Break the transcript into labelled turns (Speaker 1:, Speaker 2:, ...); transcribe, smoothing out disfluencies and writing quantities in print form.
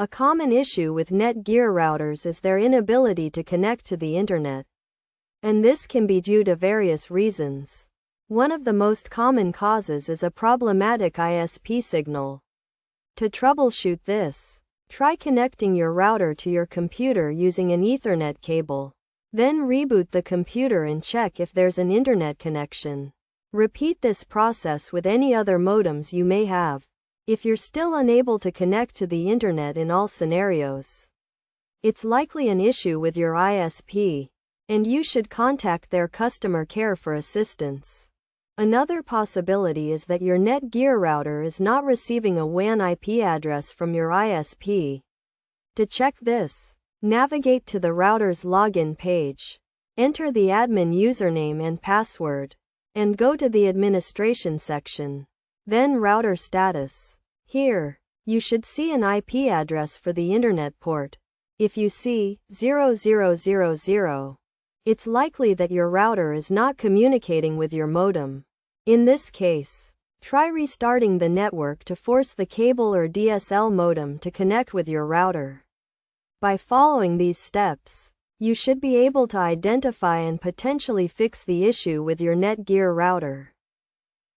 Speaker 1: A common issue with Netgear routers is their inability to connect to the internet. And this can be due to various reasons. One of the most common causes is a problematic ISP signal. To troubleshoot this, try connecting your router to your computer using an Ethernet cable. Then reboot the computer and check if there's an internet connection. Repeat this process with any other modems you may have. If you're still unable to connect to the internet in all scenarios, it's likely an issue with your ISP, and you should contact their customer care for assistance. Another possibility is that your Netgear router is not receiving a WAN IP address from your ISP. To check this, navigate to the router's login page. Enter the admin username and password, and go to the administration section. Then router status. Here, you should see an IP address for the internet port. If you see 0000, it's likely that your router is not communicating with your modem. In this case, try restarting the network to force the cable or DSL modem to connect with your router. By following these steps, you should be able to identify and potentially fix the issue with your Netgear router.